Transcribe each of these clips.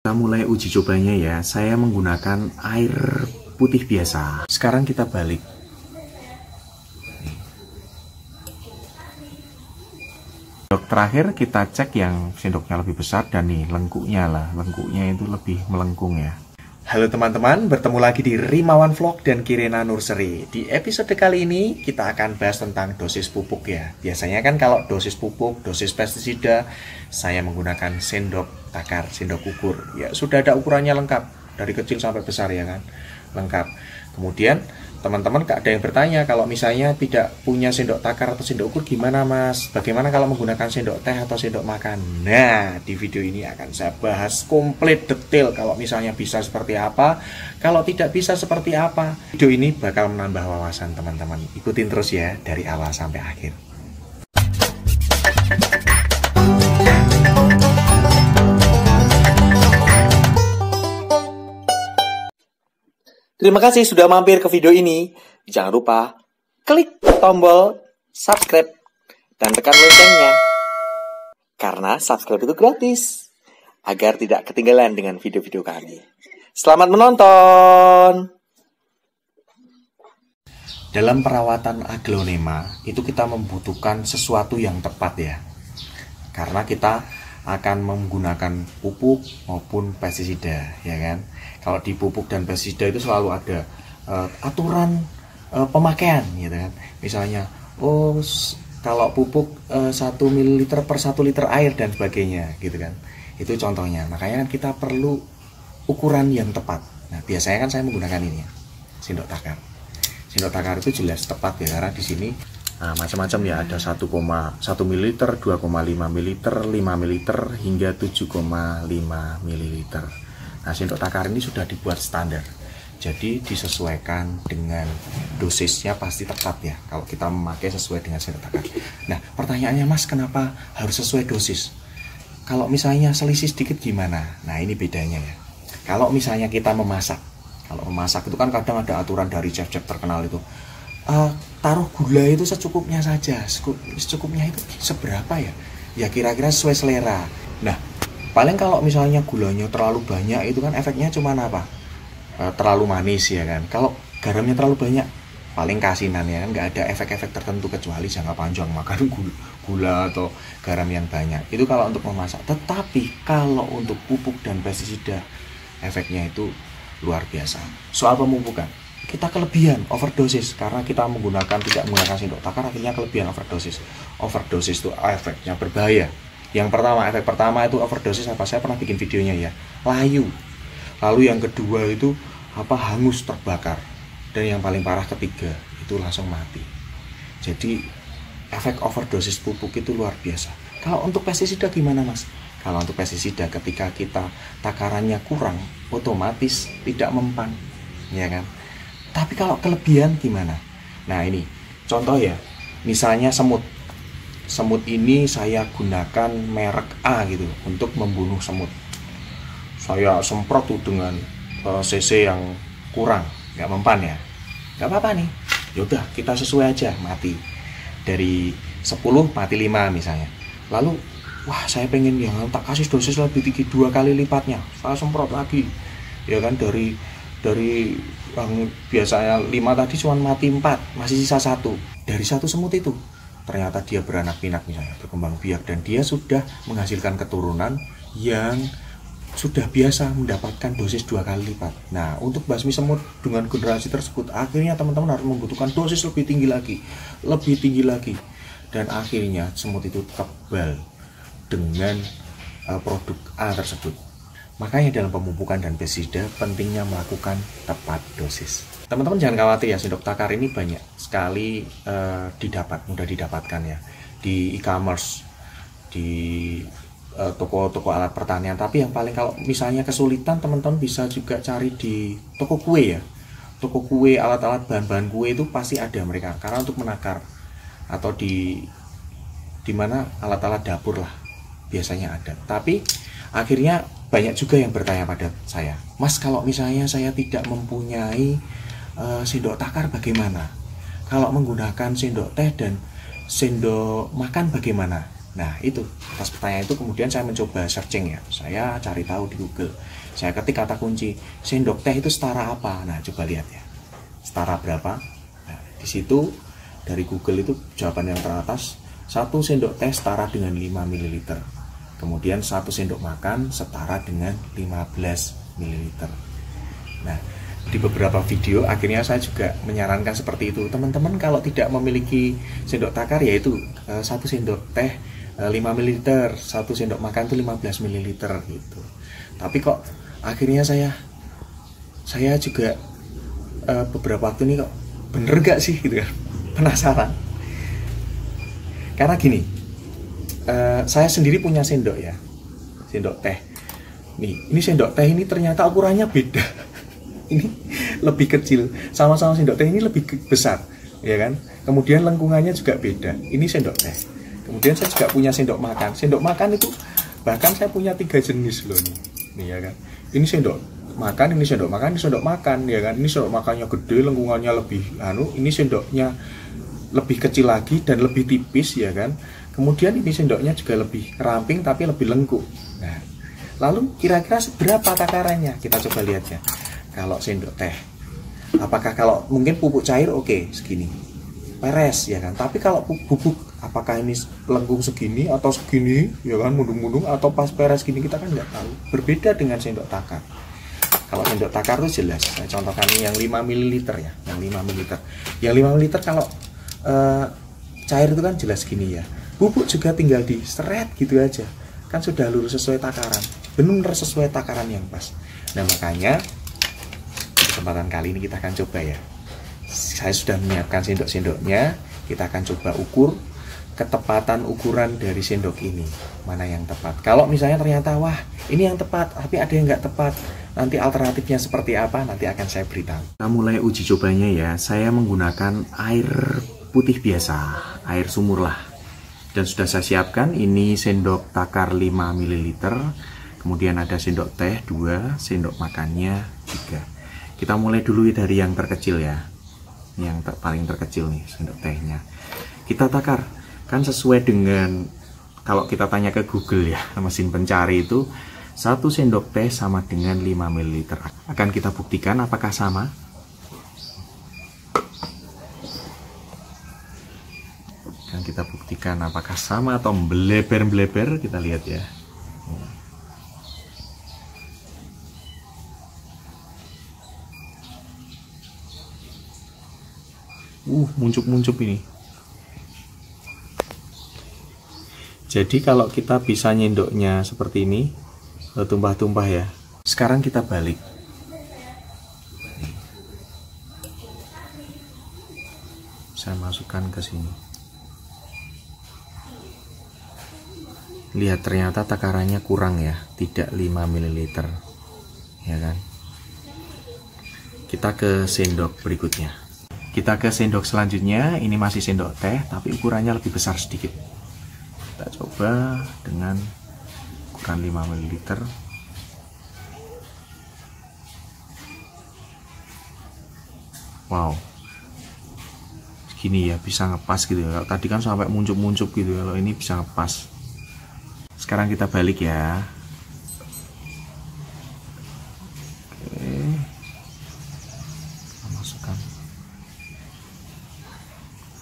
Kita mulai uji cobanya ya. Saya menggunakan air putih biasa. Sekarang kita balik. Sendok terakhir kita cek yang sendoknya lebih besar dan nih lengkuknya lah. Lengkuknya itu lebih melengkung ya. Halo teman-teman, bertemu lagi di Rimawan Vlog dan Kirena Nursery. Di episode kali ini kita akan bahas tentang dosis pupuk ya. Biasanya kan kalau dosis pupuk, dosis pestisida, saya menggunakan sendok takar, sendok ukur. Ya sudah ada ukurannya lengkap, dari kecil sampai besar ya kan, lengkap. Kemudian teman-teman ada yang bertanya, kalau misalnya tidak punya sendok takar atau sendok ukur gimana mas? Bagaimana kalau menggunakan sendok teh atau sendok makan? Nah, di video ini akan saya bahas komplit detail kalau misalnya bisa seperti apa, kalau tidak bisa seperti apa. Video ini bakal menambah wawasan teman-teman. Ikutin terus ya dari awal sampai akhir. Terima kasih sudah mampir ke video ini. Jangan lupa klik tombol subscribe dan tekan loncengnya. Karena subscribe itu gratis, agar tidak ketinggalan dengan video-video kami. Selamat menonton! Dalam perawatan aglonema, itu kita membutuhkan sesuatu yang tepat ya. Karena kita akan menggunakan pupuk maupun pestisida, ya kan? Kalau di pupuk dan pestisida itu selalu ada aturan pemakaian, gitu kan? Misalnya, kalau pupuk 1 ml per 1 liter air dan sebagainya, gitu kan? Itu contohnya. Makanya kan kita perlu ukuran yang tepat. Nah, biasanya kan saya menggunakan ini ya, sendok takar. Sendok takar itu jelas tepat ya, karena di sini macam-macam ya, ada 1,1 ml, 2,5 ml, 5 ml hingga 7,5 ml. Nah, sendok takar ini sudah dibuat standar. Jadi disesuaikan dengan dosisnya pasti tepat ya kalau kita memakai sesuai dengan sendok takar. Nah, pertanyaannya Mas, kenapa harus sesuai dosis? Kalau misalnya selisih sedikit gimana? Nah, ini bedanya ya. Kalau misalnya kita memasak. Kalau memasak itu kan kadang ada aturan dari chef-chef terkenal itu. Taruh gula itu secukupnya saja. Secukupnya itu seberapa ya? Ya kira-kira sesuai selera. Nah, paling kalau misalnya gulanya terlalu banyak itu kan efeknya cuma apa? Terlalu manis ya kan. Kalau garamnya terlalu banyak, paling kasinan ya kan, nggak ada efek-efek tertentu kecuali jangka panjang makan gula atau garam yang banyak. Itu kalau untuk memasak. Tetapi kalau untuk pupuk dan pestisida, efeknya itu luar biasa. Soal pemupukan, kita kelebihan overdosis karena kita tidak menggunakan sendok takar, akhirnya kelebihan overdosis. Overdosis itu efeknya berbahaya. Yang pertama, efek pertama itu overdosis apa? Saya pernah bikin videonya ya, layu. Lalu yang kedua itu hangus, terbakar. Dan yang paling parah ketiga itu langsung mati. Jadi efek overdosis pupuk itu luar biasa. Kalau untuk pestisida gimana mas? Kalau untuk pestisida ketika kita takarannya kurang, otomatis tidak mempan, ya kan? Tapi kalau kelebihan gimana? Nah ini contoh ya, misalnya semut. Semut ini saya gunakan merek A gitu untuk membunuh semut. Saya semprot tuh dengan cc yang kurang, nggak mempan ya. Nggak apa-apa nih. Yaudah kita sesuai aja, mati. Dari 10 mati 5 misalnya. Lalu wah saya pengen yang tak kasih dosis lebih tinggi 2 kali lipatnya. Saya semprot lagi. Ya kan dari yang biasanya 5 tadi cuma mati 4, masih sisa 1. Dari satu semut itu ternyata dia beranak pinak misalnya, berkembang biak, dan dia sudah menghasilkan keturunan yang sudah biasa mendapatkan dosis 2 kali lipat. Nah, untuk basmi semut dengan generasi tersebut, akhirnya teman-teman harus membutuhkan dosis lebih tinggi lagi, dan akhirnya semut itu kebal dengan produk A tersebut. Makanya dalam pemupukan dan pestisida pentingnya melakukan tepat dosis. Teman-teman jangan khawatir ya, sendok takar ini banyak sekali mudah didapatkan ya di e-commerce, di toko-toko alat pertanian. Tapi yang paling kalau misalnya kesulitan, teman-teman bisa juga cari di toko kue ya. Toko kue, alat-alat bahan-bahan kue itu pasti ada mereka. Karena untuk menakar atau di mana alat-alat dapur lah biasanya ada. Tapi akhirnya banyak juga yang bertanya pada saya, Mas kalau misalnya saya tidak mempunyai sendok takar bagaimana? Kalau menggunakan sendok teh dan sendok makan bagaimana? Nah itu, atas pertanyaan itu kemudian saya mencoba searching ya, saya cari tahu di Google, saya ketik kata kunci sendok teh itu setara apa. Nah coba lihat ya, setara berapa. Nah, di situ dari Google itu jawaban yang teratas, 1 sendok teh setara dengan 5 ml. Kemudian 1 sendok makan setara dengan 15 ml. Nah, di beberapa video akhirnya saya juga menyarankan seperti itu. Teman-teman kalau tidak memiliki sendok takar, yaitu 1 sendok teh 5 ml, 1 sendok makan itu 15 ml gitu. Tapi kok akhirnya saya juga beberapa waktu ini kok bener gak sih gitu kan, penasaran. Karena gini, saya sendiri punya sendok ya, sendok teh. Ini sendok teh ini ternyata ukurannya beda. Ini lebih kecil, sama-sama sendok teh ini lebih besar, ya kan? Kemudian lengkungannya juga beda. Ini sendok teh. Kemudian saya juga punya sendok makan. Sendok makan itu bahkan saya punya 3 jenis loh nih ya kan? Ini sendok makan, ini sendok makan, ini sendok makan, ya kan? Ini sendok makannya gede, lengkungannya lebih ini sendoknya lebih kecil lagi dan lebih tipis, ya kan? Kemudian ini sendoknya juga lebih ramping tapi lebih lengkung. Nah, lalu kira-kira seberapa takarannya? Kita coba lihat ya. Kalau sendok teh, apakah kalau mungkin pupuk cair oke, segini peres, ya kan? Tapi kalau bubuk, apakah ini lengkung segini atau segini, ya kan, mundung-mundung, atau pas peres gini, kita kan nggak tahu. Berbeda dengan sendok takar. Kalau sendok takar itu jelas, saya contohkan ini yang 5 ml ya, yang 5 ml. Yang 5 ml kalau cair itu kan jelas gini ya. Bubuk juga tinggal di seret gitu aja, kan sudah lurus sesuai takaran, benar sesuai takaran yang pas. Nah makanya kesempatan kali ini kita akan coba ya. Saya sudah menyiapkan sendok-sendoknya. Kita akan coba ukur ketepatan ukuran dari sendok ini, mana yang tepat. Kalau misalnya ternyata wah ini yang tepat, tapi ada yang nggak tepat, nanti alternatifnya seperti apa nanti akan saya beritahu. Kita mulai uji cobanya ya. Saya menggunakan air putih biasa, air sumur lah. Dan sudah saya siapkan ini sendok takar 5 ml. Kemudian ada sendok teh 2, sendok makannya 3. Kita mulai dulu dari yang terkecil ya. Yang paling terkecil nih, sendok tehnya. Kita takar. Kan sesuai dengan, kalau kita tanya ke Google ya, mesin pencari itu 1 sendok teh sama dengan 5 ml. Akan kita buktikan apakah sama. Akan kita buktikan apakah sama atau beleber-beleber. Kita lihat ya. Muncup-muncup ini. Jadi kalau kita bisa nyendoknya seperti ini, tumpah-tumpah ya. Sekarang kita balik. Saya masukkan ke sini. Lihat ternyata takarannya kurang ya, tidak 5 ml. Ya kan? Kita ke sendok berikutnya. Kita ke sendok selanjutnya, ini masih sendok teh, tapi ukurannya lebih besar sedikit. Kita coba dengan ukuran 5 ml. Wow, segini ya, bisa ngepas gitu ya. Tadi kan sampai muncup-muncup gitu, kalau ini bisa ngepas. Sekarang kita balik ya.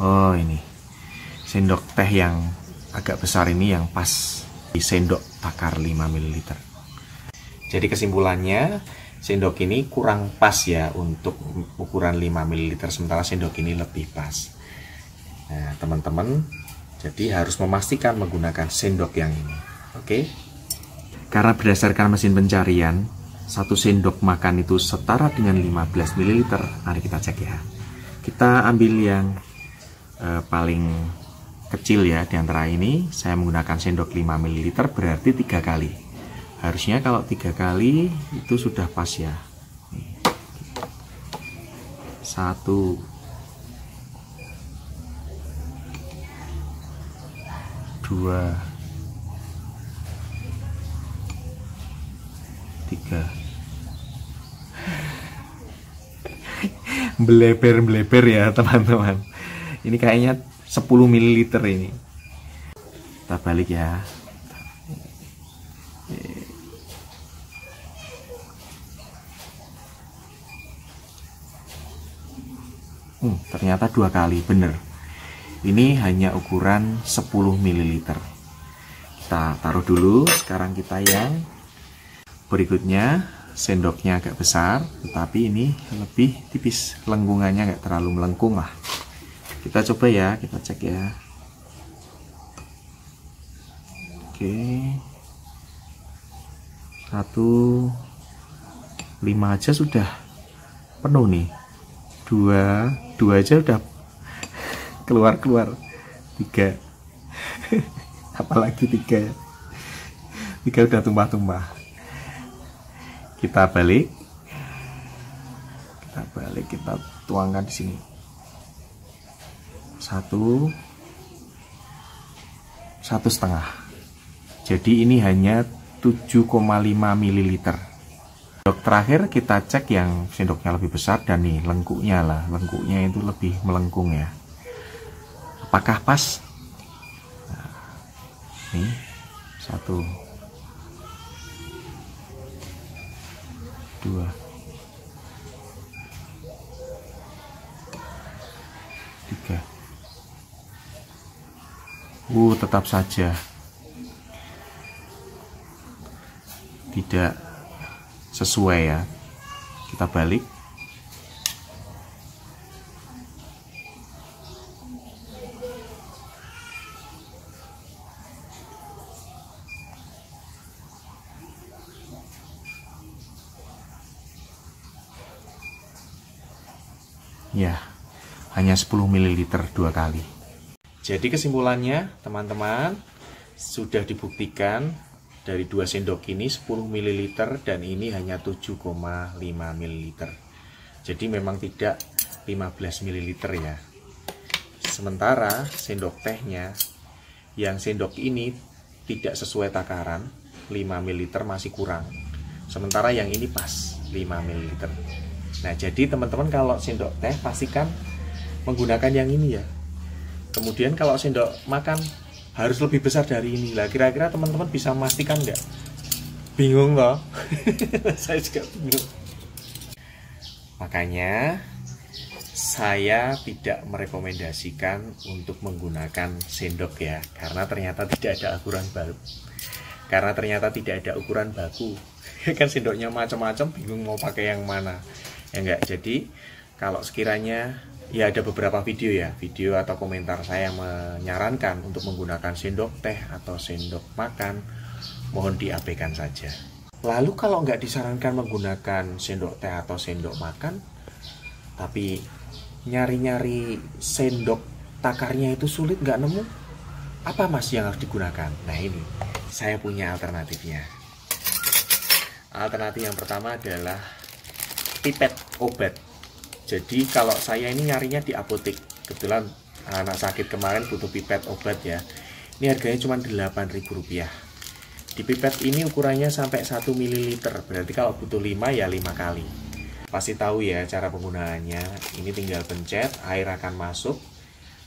Oh ini sendok teh yang agak besar ini yang pas di sendok takar 5 ml. Jadi kesimpulannya sendok ini kurang pas ya untuk ukuran 5 ml, sementara sendok ini lebih pas. Nah teman-teman, jadi harus memastikan menggunakan sendok yang ini. Oke? Karena berdasarkan mesin pencarian 1 sendok makan itu setara dengan 15 ml. Mari kita cek ya. Kita ambil yang paling kecil ya di antara ini. Saya menggunakan sendok 5 ml, berarti 3 kali. Harusnya kalau 3 kali itu sudah pas ya. 1 2 3. Beleber-beleber ya teman-teman. Ini kayaknya 10 ml ini. Kita balik ya. Ternyata 2 kali, bener. Ini hanya ukuran 10 ml. Kita taruh dulu. Sekarang kita yang berikutnya. Sendoknya agak besar, tetapi ini lebih tipis, lengkungannya nggak terlalu melengkung lah. Kita coba ya, kita cek ya. Oke, 1,5 aja sudah penuh nih. 2 aja udah keluar 3. Apalagi 3 udah tumpah-tumpah. Kita balik, kita tuangkan di sini. 1,5. Jadi ini hanya 7,5 ml. Sendok terakhir kita cek yang sendoknya lebih besar, dan nih lengkuknya itu lebih melengkung ya. Apakah pas? Nah, nih 1, 2, 3. Tetap saja tidak sesuai ya. Kita balik. Ya, hanya 10 ml 2 kali. Jadi kesimpulannya, teman-teman, sudah dibuktikan dari 2 sendok ini 10 ml dan ini hanya 7,5 ml. Jadi memang tidak 15 ml ya. Sementara sendok tehnya, yang sendok ini tidak sesuai takaran, 5 ml masih kurang. Sementara yang ini pas 5 ml. Nah, jadi teman-teman kalau sendok teh pastikan menggunakan yang ini ya. Kemudian kalau sendok makan harus lebih besar dari ini. Lah kira-kira teman-teman bisa memastikan nggak? Bingung loh. Saya juga bingung. Makanya saya tidak merekomendasikan untuk menggunakan sendok ya, karena ternyata tidak ada ukuran baru. Karena ternyata tidak ada ukuran baku. Kan sendoknya macam-macam, bingung mau pakai yang mana. Ya enggak, jadi kalau sekiranya ya ada beberapa video atau komentar saya menyarankan untuk menggunakan sendok teh atau sendok makan, mohon diabaikan saja. Lalu kalau nggak disarankan menggunakan sendok teh atau sendok makan, tapi nyari-nyari sendok takarnya itu sulit, nggak nemu, apa mas yang harus digunakan? Nah ini, saya punya alternatifnya. Alternatif yang pertama adalah pipet obat. Jadi kalau saya ini nyarinya di apotek, kebetulan anak sakit kemarin butuh pipet obat ya. Ini harganya cuma Rp8.000. Di pipet ini ukurannya sampai 1 ml, berarti kalau butuh 5 ya 5 kali. Pasti tahu ya cara penggunaannya. Ini tinggal pencet, air akan masuk,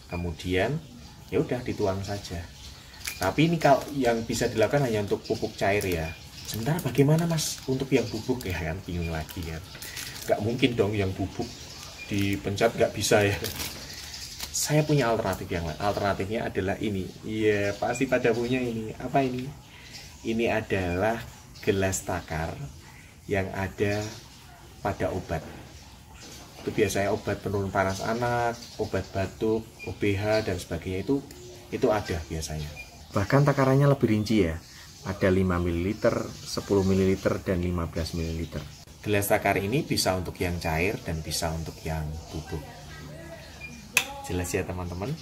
kemudian ya udah dituang saja. Tapi ini kalau yang bisa dilakukan hanya untuk pupuk cair ya. Sementara bagaimana mas untuk yang bubuk ya kan, bingung lagi kan. Gak mungkin dong yang bubuk dipencet, gak bisa ya. Saya punya alternatif yang lain. Alternatifnya adalah ini. Iya, pasti pada punya ini. Apa ini? Ini adalah gelas takar yang ada pada obat. Itu biasanya obat penurun panas anak, obat batuk, OBH dan sebagainya itu ada biasanya. Bahkan takarannya lebih rinci ya. Ada 5 ml, 10 ml dan 15 ml. Gelas takar ini bisa untuk yang cair dan bisa untuk yang bubuk. Jelas ya teman-teman.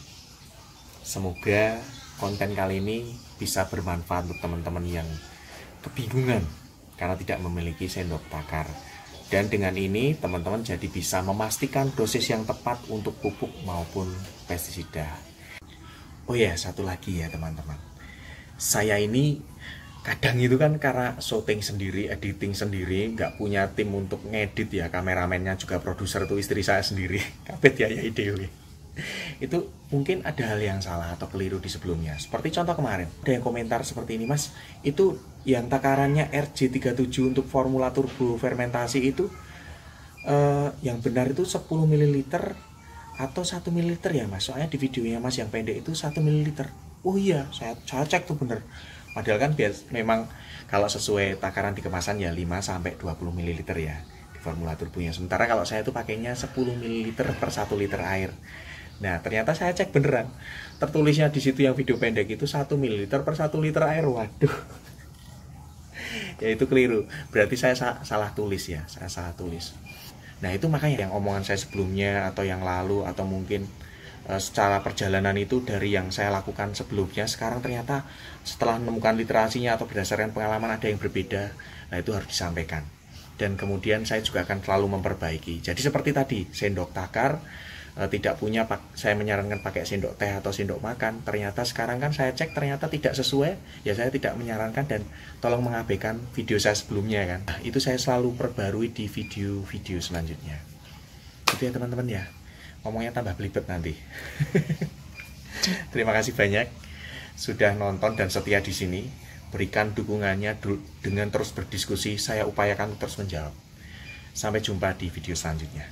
Semoga konten kali ini bisa bermanfaat untuk teman-teman yang kebingungan karena tidak memiliki sendok takar. Dan dengan ini teman-teman jadi bisa memastikan dosis yang tepat untuk pupuk maupun pestisida. Oh ya, satu lagi ya teman-teman. Saya ini kadang itu kan karena syuting sendiri, editing sendiri, nggak punya tim untuk ngedit ya, kameramennya juga produser itu istri saya sendiri. Kabeh ya dewe. Itu mungkin ada hal yang salah atau keliru di sebelumnya. Seperti contoh kemarin, ada yang komentar seperti ini, Mas, itu yang takarannya RJ37 untuk formula turbo fermentasi itu yang benar itu 10 ml atau 1 ml ya, Mas. Soalnya di videonya Mas yang pendek itu 1 ml. Oh iya, saya cek tuh bener. Padahal kan memang kalau sesuai takaran di kemasan ya 5 sampai 20 ml ya di formula turbonya. Sementara kalau saya itu pakainya 10 ml per 1 liter air. Nah, ternyata saya cek beneran. Tertulisnya di situ yang video pendek itu 1 ml per 1 liter air. Waduh. Ya itu keliru. Berarti saya salah tulis ya. Saya salah tulis. Nah, itu makanya yang omongan saya sebelumnya atau yang lalu atau mungkin secara perjalanan itu dari yang saya lakukan sebelumnya, sekarang ternyata setelah menemukan literasinya atau berdasarkan pengalaman ada yang berbeda. Nah, itu harus disampaikan. Dan kemudian saya juga akan selalu memperbaiki. Jadi seperti tadi, sendok takar tidak punya, saya menyarankan pakai sendok teh atau sendok makan. Ternyata sekarang kan saya cek ternyata tidak sesuai, ya saya tidak menyarankan dan tolong mengabaikan video saya sebelumnya kan. Nah, itu saya selalu perbarui di video-video selanjutnya. Itu ya teman-teman ya. Ngomongnya tambah belibet nanti. Terima kasih banyak sudah nonton dan setia di sini. Berikan dukungannya dengan terus berdiskusi. Saya upayakan terus menjawab. Sampai jumpa di video selanjutnya.